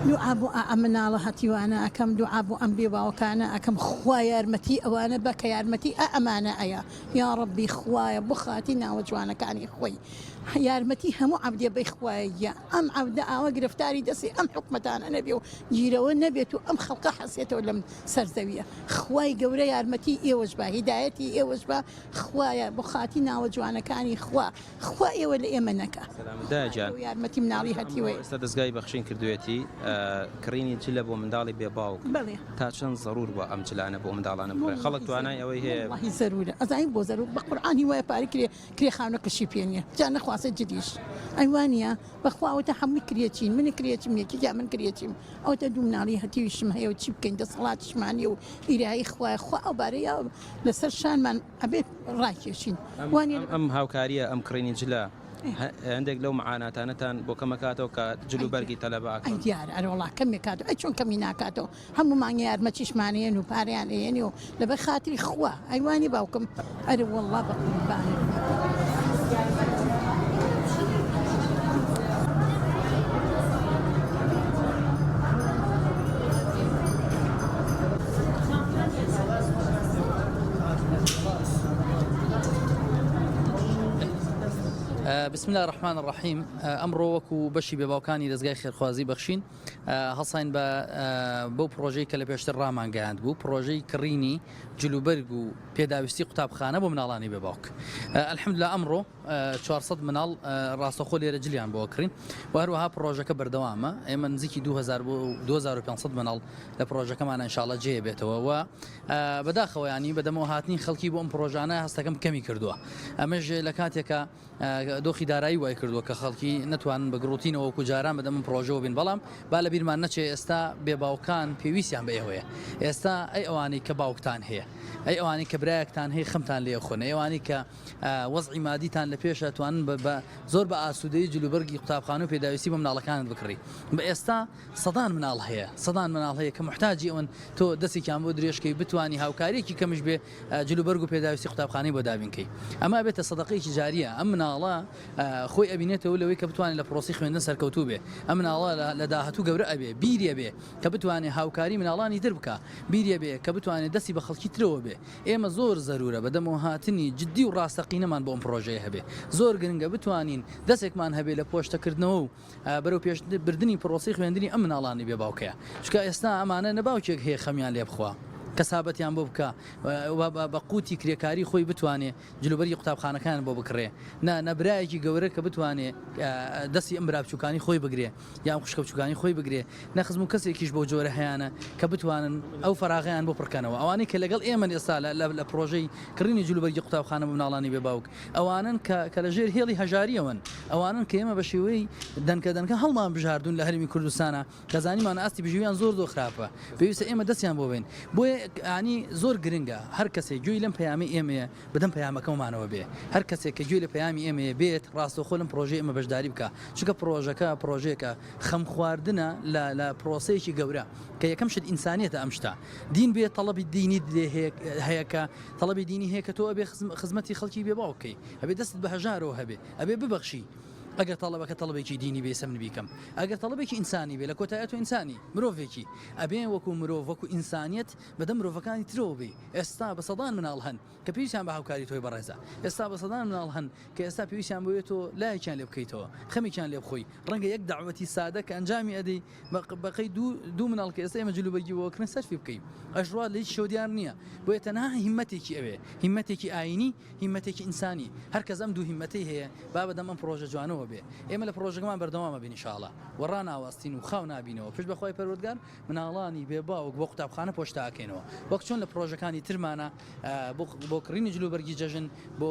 دوعابو ئەمناڵە هەتیوانە ئەەکەم دوعابوو ئەم بێباوەکانە ئەەکەم خوا یارمەتی ئەوانە بە کە یارمەتی ئەمانە ئەیە یا ڕەبی خوایە بخاتی ناوە جوانەکانی خۆی یارمەتی هەموو عەبدێ بەی خوایە ئەم عەبدە ئاوە گرفتاری دەستی ئەم حکومەتانە نەبێ و گیرەوە نەبێت و ئەم خەڵقە حەسێتەوە لەم سەرزەویە خوای گەورە یارمەتی ئێوەش بە هیدایەتی ئێوەش بە خوایە بخاتی ناوە جوانەکانی خوا ئێوە لە ئێمە نەکە یارمەتی مناڵی هەتیوێ ئێستا دەستگای بەخشین کردوێتی کڕینی جلە بۆ منداڵی بێ باوک تا چەند زەرور بووە ئەم جلانە بۆ منداڵانە بڕێ خەڵک توانای ئەوەی هەیە والله زەرورە ئەزانین بۆ زەرور بە قورئانی وایە پارێ کرێ خاونەکەشی پێ نییە جا نەخواسە جدیش ئەیوانە بەخواوەتە هەمووی کرێچین من کرێچم یەکی جا من کرێچیم ئەوتە دوو مناڵی هەتیویشم هەیە و چی بکەین دەسەڵاتشمانی و ئیرایی خوایە خوا ئەو بارەیە لەسەر شانمان ئەبێت ڕاکێشین ئەم هاوکاریە ئەم کڕینی جلە هەندێک لەو معاناتانەتان بۆ کەمەکاتەوە کە جلوبەرگی تەلەباکە دیارە ئەرەوەڵا کەمێکاتەوە ئەی چۆن کەمی ناکاتەوە هەموو مانگی یارمەتیشمانیان و پاریان ئێنی و لەبەر خاتری خوا ئەیوانی باوکم ئەرە وەڵڵا بە قوربانی بسم الله الرحمن الرحيم ئەمڕۆ وەکو بەشی بێباوکانی دەستگای خێرخوازی بەخشین هەڵساین بۆ پرۆژەی کە لە پێشتر ڕامانگەیاند بوو پرۆژەی کڕینی جلوبەرگ و پێداویستی قوتابخانە بۆ مناڵانی بێباوک الحەمدوللا ئەمڕۆ 400 مناڵ ڕاستەخۆ لێرە جلیان بۆ کڕین و هەروەها پرۆژەکە بەردەوامە ئێمە نزیکی 2500 مناڵ لە پرۆژەکەمان ئینشاءالله جێ بێتەوە و بەداخەوە ینی بەدەمەوە هاتنی خەڵکی بۆ ئەم پرۆژانە هەستەکەم کەمی کردووە ئەمەش لە کاتێکە دۆخی دارایی وای کردووە کە خەڵکی نتوانن بە گڕوتینەوە وەکو جاران بەدەم پرۆژەوە بین بەڵام با لە بیرمان نەچێ ئێستا بێباوکان پێویستیان بە ئێوەیە ئێستا ئەی ئەوانەی کە باوکتان هەیە ئەی ئەوانەی کە برایەکتان هەیە خەمتان لێ خۆن ئەوانەی کە وەزعی مادیتان لە پێشە توانن بە زۆر بە ئاسوودەیی جلوبەرگی قوتابخانە و پێداویستی بە مناڵەکانت بکڕی بە ئێستا سەدان مناڵ هەیە سەدان مناڵ هەیە کە محتاجی ئەوەن تۆ دەستێکیان بۆ درێژکەی بتوانی هاوکاریەکی کەمش بێ جلوبەرگ و پێداویستی قوتابخانەی بۆ دابینکەی ئەمە بێتە سەدەقەیەکی جاریە ئەم مناڵە خۆی ئەبینێتەوە لەوەی کە بتوانێت لە پرۆسی خوێندن سەرکەوتوو بێ ئەم مناڵە لە داهاتوو گەورە ئەبێ بیریە بێ کە بتوانێت هاوکاری مناڵانی تر بکە بیریە بێ کە بتوانێت دەستی بە خەڵکی ترەوە بێ ئێمە زۆر زەرورە بەدەمەوە هاتنی جددی و ڕاستەقینەمان بۆ ئەم پرۆژەیە هەبێ زۆر گرنگە بتوانین دەستێکمان هەبێ لە پۆشتەکردنەوە و بەرەو پێش بردننی پرۆسی خوێندنی ئەم مناڵانی بێ باوکەیە چکە ئێستا ئەمانە نەباوکێک هەیە خەمیان لێ بخوا کەسابەتیان بۆ بکە بە قوتی کرێکاری خۆی بتوانێت جلوبەری قوتابخانەکان بۆ بکڕێ نەبرایەکی گەورە کە بتوانێت دەستی ئەم برابچووکانی خۆی بگرێ یان خوشکەوچووکانی خۆی بگرێ نەخزم و کەسێکیش بۆ جۆرە هەیەە کە بتوانن ئەو فراغیان بۆ پڕکەنەوە ئەوانەی کە لەگەڵ ئێمە ئێستا لە پرۆژەی کڕینی جلوبەرگی قوتابخانە بە مناڵانی بێ باوک ئەوانن کە لە ژێر هێڵی هەژاریەوەن ئەوانن کە ئێمە بە شێوەی دەنکە هەڵمان بژاردون لە هەرمی کوردستانە کە زانیمان ئاستی بژویان زۆر خراپە پێویستە ئێمە دەستیان بۆ بین بۆیە ینی زۆر گرنگە هەر کەسێک گوێی لەم پەیامی ئێمەیە بدەم پەیامەکەمانەوە بێ هەر کەسێک کە گوێی لە پەیامی ئێمەیە بێت ڕاستەوخۆ لەم پرۆژەی ئێمە بەشداری بکە چونکە پرۆژەکە خەم خواردنە لە پرۆسەیەکی گەورە کە یەکەم شت ئینسانیەتە ئەم شتە دین بێت تەڵەبی دینی هەیە کە تەڵەبی دینی هەیە کە تۆ ئەبێ خزمەتی خەڵکی بێ باوکەی ئەبێ دەستت بە هەژارەوە هەبێ ئەبێ ببەخشی ئەگەر تەڵەبەکە تەڵەبێکی دینی بێ سەمن بیکەم ئەگەر تەڵەبێکی ئینسانی بێ لە کۆتایەت و ئینسانی مرۆڤێکی ئەبێ وەکو مرۆڤ وەکو ئینسانیت بەدەم مرۆڤەکانی ترەوە بێ ئێستا بە سەدان مناڵ هەن کە پێویستیان بە هاوکاری تۆی بەڕێزە ئێستا بە سەدان مناڵ هەن کە ئێستا پێویستیان بۆیە تۆ لایەکیان لێ بکەیتەوە خەمیان لێ بخۆی ڕەنگە یەک داوەتی سادە کە ئەنجامی ئەدەی بەقەی دوو مناڵ کە ئێستا ئێمە جلوبەرگی بۆکردن سەرفی بکەین ئەژڕوا لە هیچ شەودیار نییە بۆیە تەنها هیمەتێکی ئەوێ هیمەتێکی ئاینی هیمەتێکی ئینسانی هەر کەس ئەم دوو هیمەتەی هەیە با بەدەم ئەم پرۆژە جوانەوە بێ ئێمە لە پرۆژەکەمان بەردەوامە بین ئینشاءالله وەڕان ئاواستین و خاو نابینەوە پشت بەخوای پەروەردگار مناڵانی بێ باوک بۆ قوتابخانە پۆشتاکەینەوە وەک چۆن لە پرۆژەکانی ترمانە بۆ کڕینی جلوبەرگی جەژن بۆ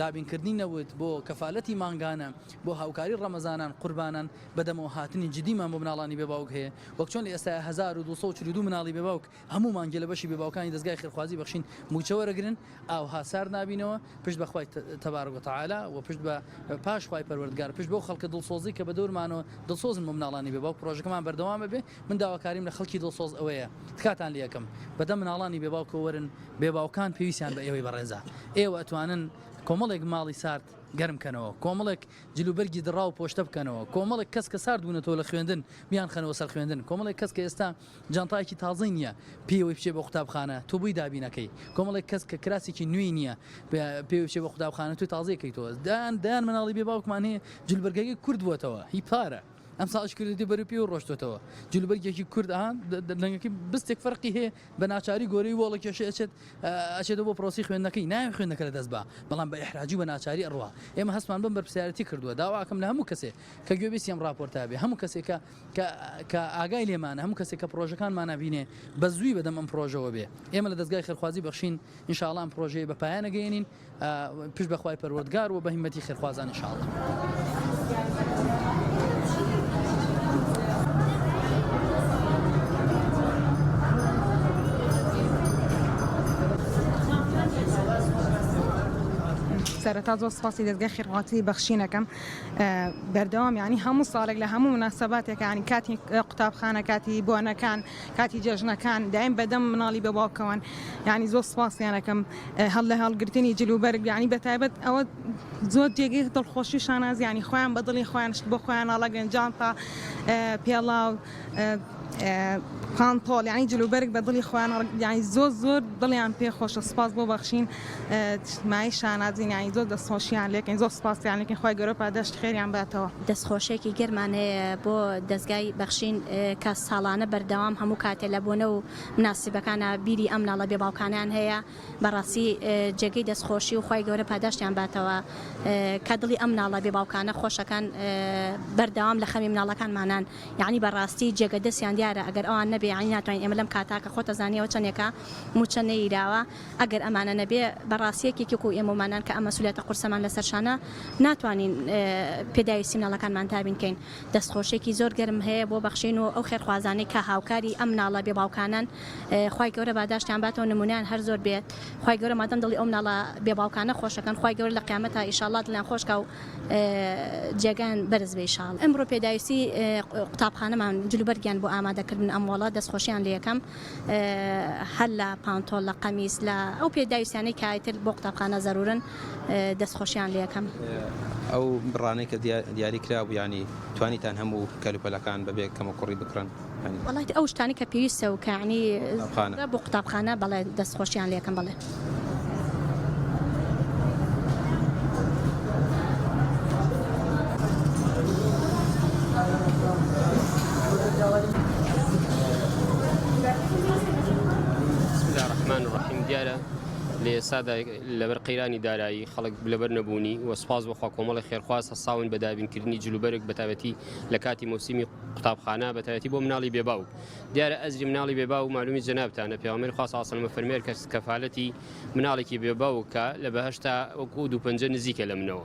دابینکردنی نەوت بۆ کەفالەتی مانگانە بۆ هاوکاری ڕەمەزانان قوربانان بەدەمەوە هاتنی جدیمان بۆ مناڵانی بێ باوک هەیە وەک چۆن لە ئێستا 1242 مناڵی بێ باوک هەموو مانگە لە بەشی بێ باوکانی دەستگای خێرخوازی بەخشین موچە وەرەگرن ئاوها سار نابینەوە پشت بەخوای تەبارەک و تەعالا و پشت بە پاش خوای پەروەردگار پشت بۆ خەڵکە دڵسۆزی کە بە دەورمانەوە دڵسۆزن بۆ مناڵانی بێ باوک پرۆژەکەمان بەردەوامە بێ من داواکاریم لە خەڵکی دڵسۆز ئەوەیە تکاتان لە یەکەم بەدەم مناڵانی بێ باوکەوە وەرن بێ باوکان پێویستیان بە ئێوەی بەڕێزە ئێوە ئەتوانن کۆمەڵێک ماڵی سارد گەرمکەنەوە کۆمەڵێک جلوبەرگی دڕا و پۆشتە بکەنەوە کۆمەڵێک کەس کە سارد بوونەتەوە لە خوێندن بیان خەنەوە سەر خوێندن کۆمەڵێک کەس کە ئێستا جانتایەکی تازەی نییە پێوەی بچێ بە قوتابخانە تۆ بووی دابینەکەی کۆمەڵێک کەس کە کراسێکی نوێی نییە پێوەی بچێ بە قوتابخانە توی تازەیەکەیتەوە دایان مناڵی بێ باوکمان هەیە جلوبەرگەکەی کورد بووەتەوە هی پارە ئەم ساڵش کردی بەرەو پێ و ڕۆشتۆتەوە جلوبەرگێکی کورد لەنگەکەی بستێک فەرقی هەیە بە ناچاری گۆرەی وڵە کێشە ئەچێتەوە بۆ پرۆسی خوێندنەکەی ناوی خوێندنەکە لە دەست بە بەڵام بە ئیحراجی بە ناچاری ئەڕوا ئێمە هەستمان بم بەرپرسیارەتی کردووە داواکەم لە هەموو کەسێ کە گوێبیستی ئەم راپۆرتە بێ هەموو کەسێک کە ئاگای لێمانە هەموو کەسێک کە پرۆژەکانمان نبینێ بە زووی بەدەم ئەم پرۆژەوە بێ ئێمە لە دەستگای خێرخوازی بەخشین ئینشاءڵڵا ئەم پرۆژەیە بە پایان گەێنین پشت بەخوای پەروەردگار و بە هیمەتی خێرخوازان ئینشاءڵڵا. سەرەتا زۆر سپاسی دەستگای خێرخوازی بەخشینەکەم بەردەوام یعنی هەموو ساڵێک لە هەموو مناسباتێک ینی کاتی قوتابخانە کاتی بۆنەکان کاتی جەژنەکان دایم بەدەم مناڵی بە باوکەوەن یعنی زۆر سپاسیانەکەم هەڵ لە هەڵگرتنی جلوبەرگ یعنی بەتایبەت ئەوە زۆر جێگەی دڵخۆشی شاناز ینی خۆیان بە دڵی خۆیان شت بۆ خۆیان هەڵەگەن جانتا پێڵاو پانتۆڵ یعنی جلوبەرگ بە دڵی خۆیان یعنی زۆر دڵیان پێ خۆشە سپاس بۆ بەخشین مای شانازین یعنی زۆر دەستخۆشییان لێکن زۆر سپاسیان لێکن خۆی گەورە پاداشت خێریان باتەوە. دەستخۆشێکی گەرمان هەیە بۆ دەستگای بەخشین کە ساڵانە بەردەوام هەموو کاتێ لە بۆنە و مناسبەکانە بیری ئەم ناڵە بێ باوکانیان هەیە بەڕاستی جێگەی دەستخۆشی و خۆی گەورە پاداشتیان باتەوە کە دڵی ئەم ناڵە بێ باوکانە خۆشەکان بەردەوام لە خەمی مناڵەکانمانان یعنی بەڕاستی جێگە دەستیان دیارە ئەگەر ئەوان نەبێ ینی ناتوانین ئێمە لەم کاتاکە خۆتە زانیەوە چەندێکە موچەند نەیراوە ئەگەر ئەمانە نەبێ بەڕاستیەکێکی و ئێمەمانان کە ئەم مەسئولیەتە قورسەمان لەسەرشانە ناتوانین پێداویستی مناڵەکانمان تابین بکەین. دەستخۆشێکی زۆر گەرم هەیە بۆ بەخشین و ئەو خێرخوازانەی کە هاوکاری ئەم ناڵە بێ باوکانان خی گەورە باداشتیان باتەوە نمونیان هەر زۆر بێت خی گەورە مادەم دڵی ئەو ناڵە بێ باوکانە خۆشەکەن خی گەورە لە قیامەتە ئیشاڵڵا دڵیان خۆشکە و جێگان بەرز بێ ئیشاڵ. ئەمڕۆ پێداویستی قوتابخانەمان جلوبەرگیان بۆ ئامادەکردن ئەم وڵات دەستخۆشیان لە یەکەم هەر لە پانتۆڵ لە قەمیس لە ئەو پێداویستیانەی کایتر بۆ قوتابخانە زەرورن دەستخۆشیان لە یەکەم. ئەو بڕانەی کە دیاری کرا بوو ینی توانیتان هەموو کەلوپەلەکان بەبێ کەمە کوڕی بکڕن وڵات ئەو شتانی کە پێویستە و کەعنی بۆ قوتابخانە بەڵێ دەستخۆشیان لە یەکەم بڵێ. دیارە لە ئێسادا لەبەر قەیرانی دارایی خەڵک لەبەر نەبوونی و سپاس بۆخوا کۆمەڵی خێرخواز هەساون بە دابینکردنی جلوبەرگ بەتابەتی لە کاتی مۆسیمی قوتابخانە بەتابەتی بۆ مناڵی بێباو دیارە ئەزری مناڵی بێباو معلومی جەنابتانە پێغەمبەری خوا صلی الله علیه و سلم فەرمێ کە کەفالەتی مناڵێکی بێباو کە لە بەهەشتا وەکو دوو پەنجە نزیکە لە منەوە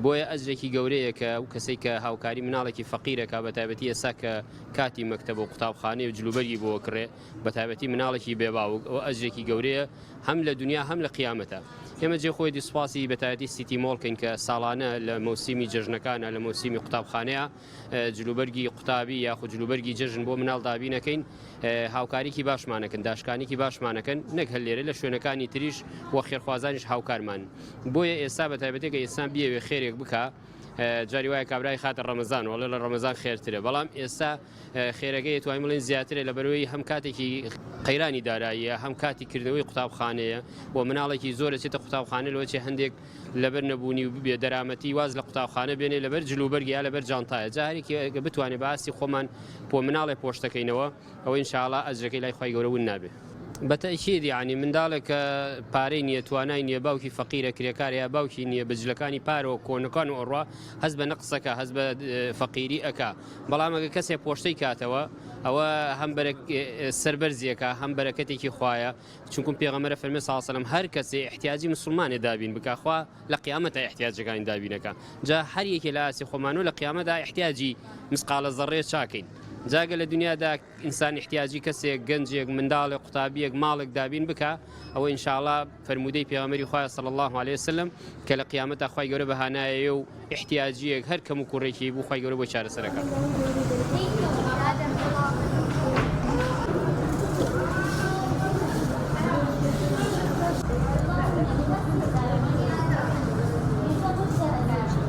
بۆیە ئەزرێکی گەورەیە کە ئەو کەسەی کە هاوکاری مناڵێکی فەقیرەکە بەتابەتی ئێستا کە کاتی مەکتەب و قوتابخانەی و جلوبەرگی بۆ کڕێ بەتابەتی مناڵێکی بێباو ئەو ئەزرێکی گەورەیە هەم لە دنیا هەم لە قیامەتە. ئێمە جێ خۆی دیسپاسی بەتایەتی سیتی مۆڵکەین کە ساڵانە لە مۆسیمی جەژنەکانە لە مۆسیمی قوتابخانەیە جلوبەرگی قوتابی یاخود جلوبەرگی جەژن بۆ مناڵ دابینەکەین هاوکاریکی باشمانەکەن داشکانێکی باشمانەکەن نەک هەر لێرە لە شوێنەکانی تریش وە خێرخوازانیش هاوکارمان بۆیە ئێستا بەتایبەتێکە ئێستا بیەوێ خێرێک بکە جاری وایە کابرای خاتە ڕەمەزان وڵێ لە ڕەمەزان خێرترە بەڵام ئێستا خێرەکەی توانین بڵێن زیاترە لەبەرەوەی هەم کاتێکی قەیرانی داراییە هەم کاتی کردنەوەی قوتابخانەیە بۆ مناڵێکی زۆر چێتە قوتابخانە لەوەچێ هەندێک لەبەر نەبوونی و بێ دەرامەتی واز لە قوتابخانە بێنێ لەبەر جلوبەرگیا لەبەر جانتایە جارێکی بتوانێت باسی خۆمان بۆ مناڵێ پۆشتەکەینەوە ئەوە ئینشاءڵڵا ئەجرەکەی لای خی گەورە ون نابێ. بەتەئکید یعنی منداڵێکە پارەی نییە توانای نییە باوکی فەقیرە کرێکار یا باوکی نییە بەجلەکانی پارەوە کۆنەکان و ئەڕوا هەست بە نەقسەکە هەست بە فەقیری ئەکا بەڵام ئەگە کەسێک پۆشتەی کاتەوە ئەوە هەم سەربەرزیەکە هەم بەرەکەتێکی خوایە چونکم پێغەمبەر فەرمێ صلی الله علیه و سلم هەر کەسێ احتیاجی مسلمانێ دابین بکە خوا لە قیامەتە احتیاجەکانی دابینەکە جا هەر یەکێ لە ئاسی خۆمان و لە قیامەتدا احتیاجی مسقالە زەڕێ چاکەین جاگە لە دنیادا ئینسان احتیاجی کەسێک گەنجێک منداڵێک قوتابیەک ماڵێک دابین بکە ئەوە ئینشاءڵڵا فەرمودەی پێغەمبەری خوا صلی الله علیه و سلم کە لە قیامەتدا خی گەورە بەهانایە و احتیاجیەک هەر کەم و کوڕێکی بوو خی گەورە بۆ چارەسەرەکە.